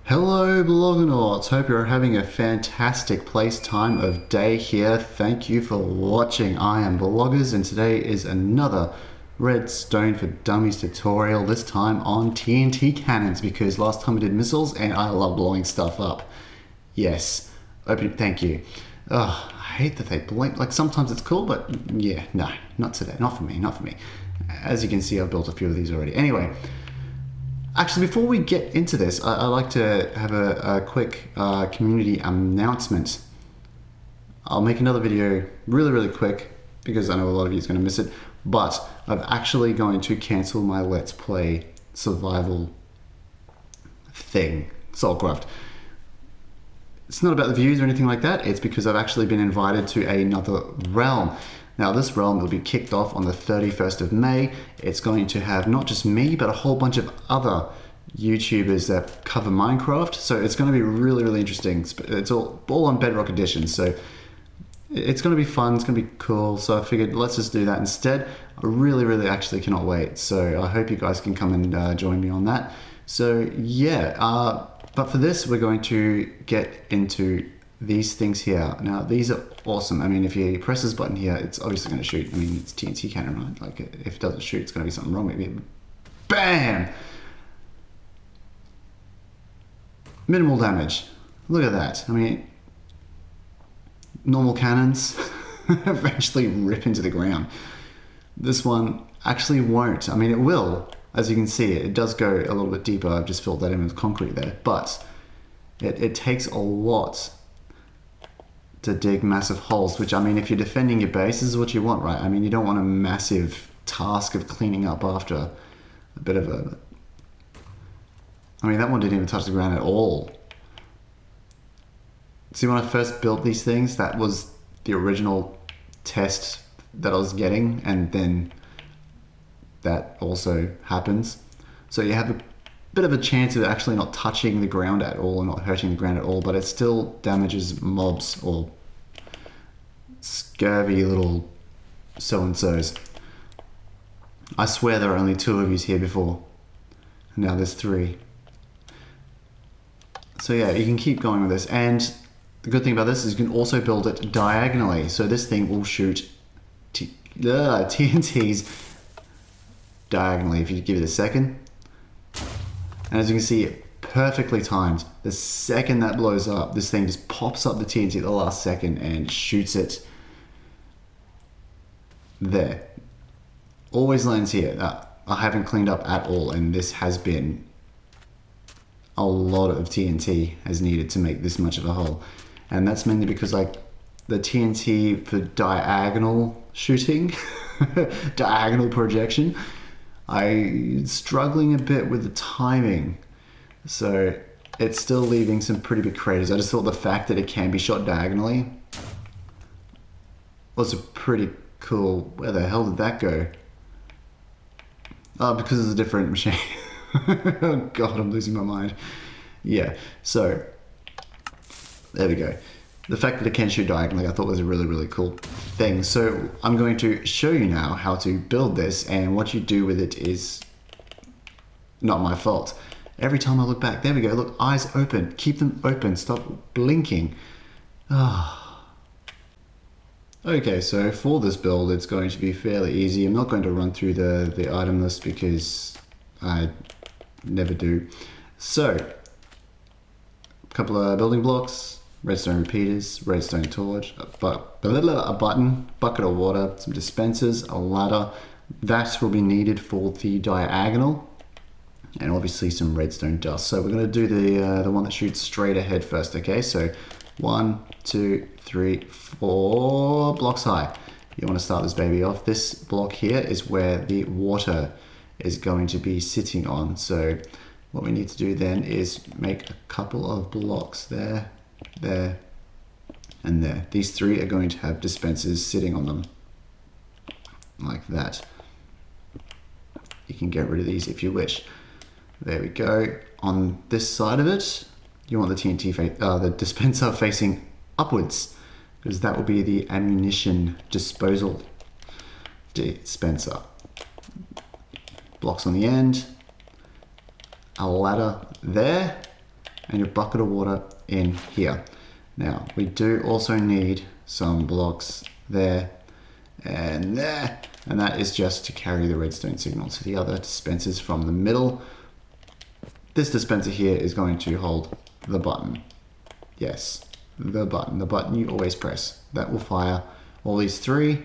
Hello Bloggernaughts, hope you're having a fantastic place time of day here. Thank you for watching. I am Bloggers and today is another redstone for dummies tutorial, this time on TNT cannons because last time I did missiles and I love blowing stuff up. Yes, thank you. I hate that they blink, like sometimes it's cool, but yeah, no, not today, not for me. As you can see, I've built a few of these already. Anyway, actually, before we get into this, I'd like to have a quick community announcement. I'll make another video really quick because I know a lot of you is going to miss it, but I'm actually going to cancel my Let's Play survival thing, Soulcraft. It's not about the views or anything like that, it's because I've actually been invited to another realm. Now this realm will be kicked off on the 31st of May. It's going to have not just me, but a whole bunch of other YouTubers that cover Minecraft. So it's going to be really interesting. It's all on Bedrock Edition. So it's going to be fun, it's going to be cool. So I figured let's just do that instead. I really actually cannot wait. So I hope you guys can come and join me on that. So yeah, but for this, we're going to get into these things here. Now, these are awesome. I mean, if you press this button here, it's obviously going to shoot. I mean, it's TNT cannon, right? Like, if it doesn't shoot, it's going to be something wrong with it. Bam! Minimal damage. Look at that. I mean, normal cannons eventually rip into the ground. This one actually won't. I mean, it will. As you can see, it does go a little bit deeper. I've just filled that in with concrete there. But it takes a lot to dig massive holes, which, I mean, if you're defending your base, this is what you want, right? I mean, you don't want a massive task of cleaning up after a bit of a... I mean, that one didn't even touch the ground at all. See, when I first built these things, that was the original test that I was getting, and then that also happens. So you have a bit of a chance of actually not touching the ground at all, or not hurting the ground at all, but it still damages mobs or scurvy little so-and-sos. I swear there were only 2 of you here before. Now there's 3. So yeah, you can keep going with this. And the good thing about this is you can also build it diagonally. So this thing will shoot TNTs diagonally. If you give it a second. And as you can see, perfectly timed. The second that blows up, this thing just pops up the TNT at the last second and shoots it there. Always lands here. I haven't cleaned up at all, and this has been a lot of TNT has needed to make this much of a hole. And that's mainly because, like, the TNT for diagonal shooting, diagonal projection, I'm struggling a bit with the timing. So it's still leaving some pretty big craters. I just thought the fact that it can be shot diagonally was a pretty cool... Where the hell did that go? Oh, because it's a different machine. Oh god, I'm losing my mind. Yeah, so there we go. The fact that it can shoot diagonally I thought was a really cool thing. So I'm going to show you now how to build this, and what you do with it is not my fault. Every time I look back, there we go, look, eyes open, keep them open, stop blinking. Okay, so for this build it's going to be fairly easy. I'm not going to run through the item list because I never do. So, a couple of building blocks, redstone repeaters, redstone torch, a button, bucket of water, some dispensers, a ladder. That will be needed for the diagonal, and obviously some redstone dust. So we're going to do the one that shoots straight ahead first. Okay, so 1, 2, 3, 4 blocks high. You want to start this baby off. This block here is where the water is going to be sitting on. So what we need to do then is make a couple of blocks there, there, and there. These 3 are going to have dispensers sitting on them like that. You can get rid of these if you wish. There we go. On this side of it, you want the the dispenser facing upwards, because that will be the ammunition disposal dispenser. Blocks on the end, a ladder there, and your bucket of water in here. Now, we do also need some blocks there and there, and that is just to carry the redstone signal to the other dispensers from the middle. This dispenser here is going to hold the button. Yes, the button you always press. That will fire all these three.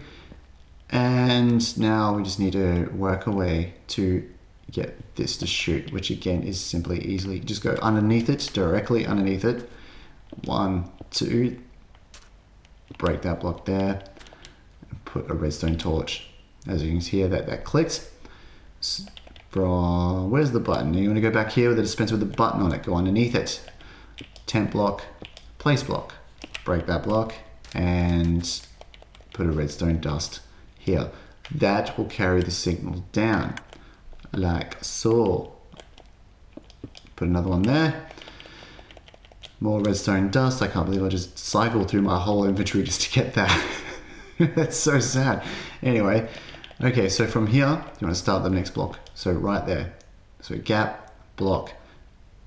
And now we just need to work a way to get this to shoot, which again is simply easily just go underneath it, directly underneath it. 1, 2, break that block there, and put a redstone torch. As you can see here, that clicked. From where's the button? You want to go back here with the dispenser with the button on it, go underneath it. Temp block, place block, break that block, and put a redstone dust here. That will carry the signal down like so. Put another one there. More redstone dust. I can't believe I just cycled through my whole inventory just to get that. That's so sad. Anyway, okay, so from here, you want to start the next block. So right there. So gap, block,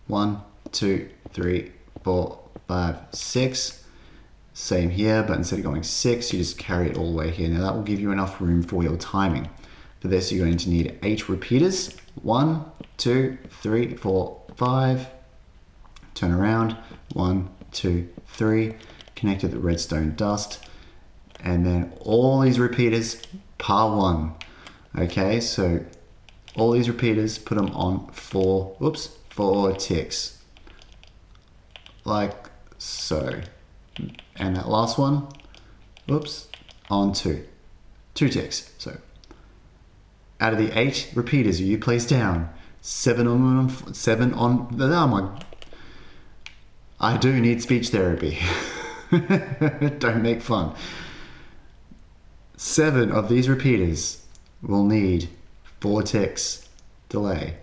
1, 2, 3, 4, 5, 6. Same here, but instead of going 6, you just carry it all the way here. Now that will give you enough room for your timing. For this, you're going to need 8 repeaters. 1, 2, 3, 4, 5. Turn around. 1, 2, 3. Connect to the redstone dust. And then all these repeaters, par 1. Okay, so all these repeaters, put them on 4 ticks. Like so. And that last one, on 2 ticks. So out of the 8 repeaters you place down, 7 on, oh my, I do need speech therapy. Don't make fun. 7 of these repeaters will need 4 ticks delay.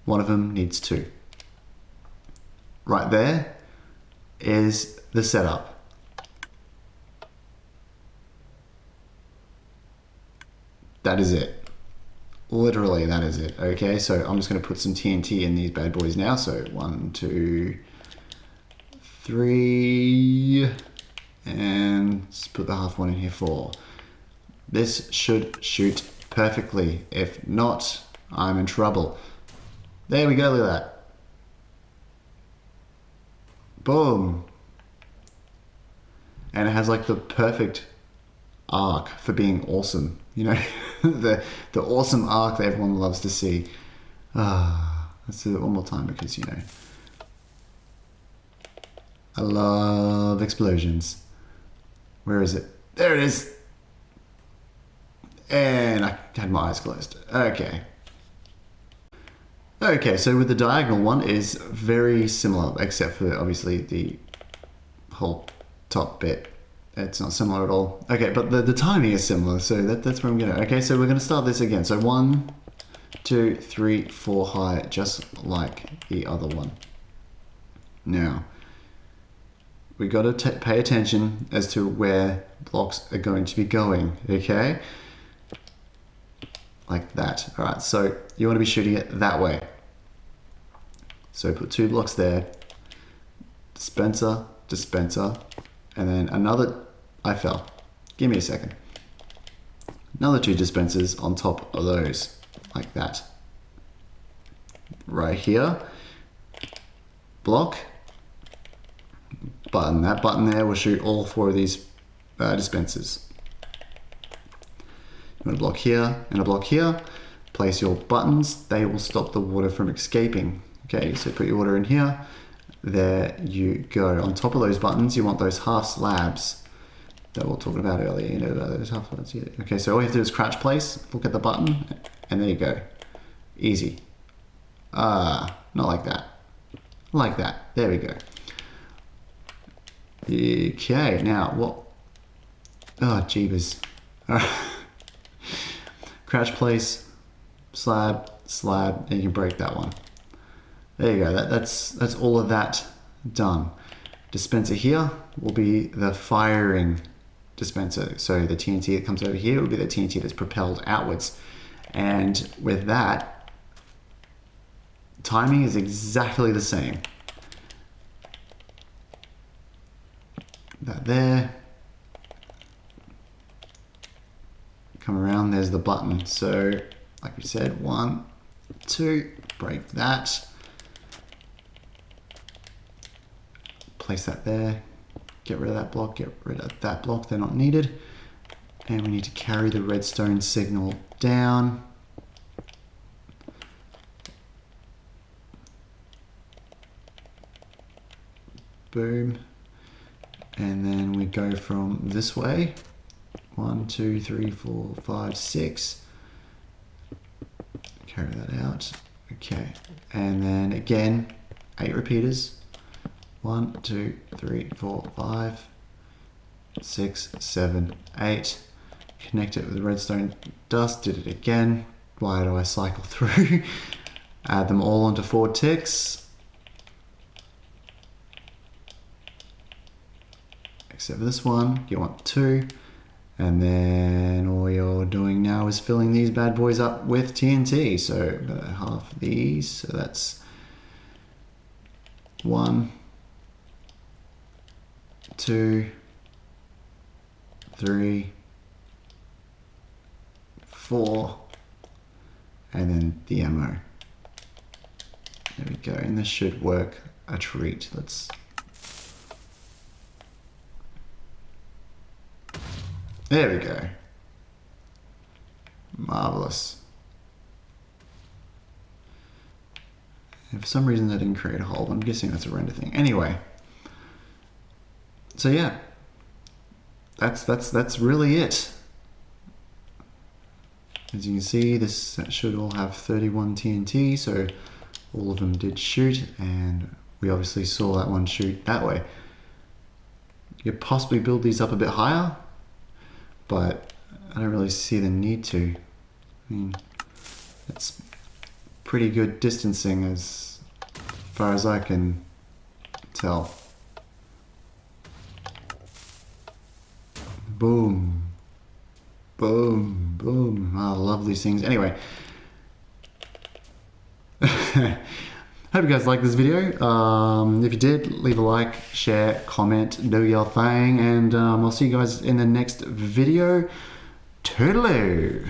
One of them needs 2. Right there is the setup. That is it. Literally, that is it. Okay, so I'm just going to put some TNT in these bad boys now. So 1, 2, 3, and let's put the half one in here, 4. This should shoot perfectly. If not, I'm in trouble. There we go, look at that. Boom. And it has like the perfect arc for being awesome. You know, the awesome arc that everyone loves to see. Let's do it one more time because, you know, I love explosions. Where is it? There it is. And I had my eyes closed. Okay. Okay, so with the diagonal one is very similar, except for obviously the whole top bit. It's not similar at all. Okay, but the timing is similar, so that's where I'm gonna. Okay, so we're gonna start this again. So 1, 2, 3, 4 high, just like the other one. Now, we gotta pay attention as to where blocks are going to be going, okay? Like that. All right, so you wanna be shooting it that way. So put 2 blocks there, dispenser, and then another, I fell. Give me a second. Another 2 dispensers on top of those, like that. Right here, block, button. That button there will shoot all 4 of these dispensers. You want a block here and a block here. Place your buttons. They will stop the water from escaping. Okay, so put your water in here. There you go. On top of those buttons, you want those half slabs that we were talking about earlier. You know, those half slabs here. Okay, so all you have to do is crouch place, look at the button, and there you go. Easy. Not like that. Like that. There we go. Okay, now what? Oh, jeebus. Crouch place, slab, and you can break that one. There you go, that's all of that done. Dispenser here will be the firing dispenser. So the TNT that comes over here will be the TNT that's propelled outwards. And with that, timing is exactly the same. that there. Come around, there's the button. So, like we said, 1, 2, break that. Place that there. Get rid of that block, get rid of that block, they're not needed. And we need to carry the redstone signal down. Boom. And then we go from this way. 1, 2, 3, 4, 5, 6. Carry that out. Okay. And then again, 8 repeaters. 1, 2, 3, 4, 5, 6, 7, 8. Connect it with the redstone dust. Did it again. Why do I cycle through? Add them all onto 4 ticks. Except for this one, you want 2. And then all you're doing now is filling these bad boys up with TNT. So half of these, so that's 1, 2, 3, 4, and then the ammo. There we go, and this should work a treat. There we go. Marvelous. And for some reason that didn't create a hole. I'm guessing that's a render thing. Anyway. So yeah. That's really it. As you can see, this should all have 31 TNT, so all of them did shoot, and we obviously saw that one shoot that way. You could possibly build these up a bit higher, but I don't really see the need to. I mean, it's pretty good distancing as far as I can tell. Boom. Boom. Boom. I love these things. Anyway. Hope you guys liked this video. If you did, leave a like, share, comment, do your thing, and I'll see you guys in the next video. Toodaloo!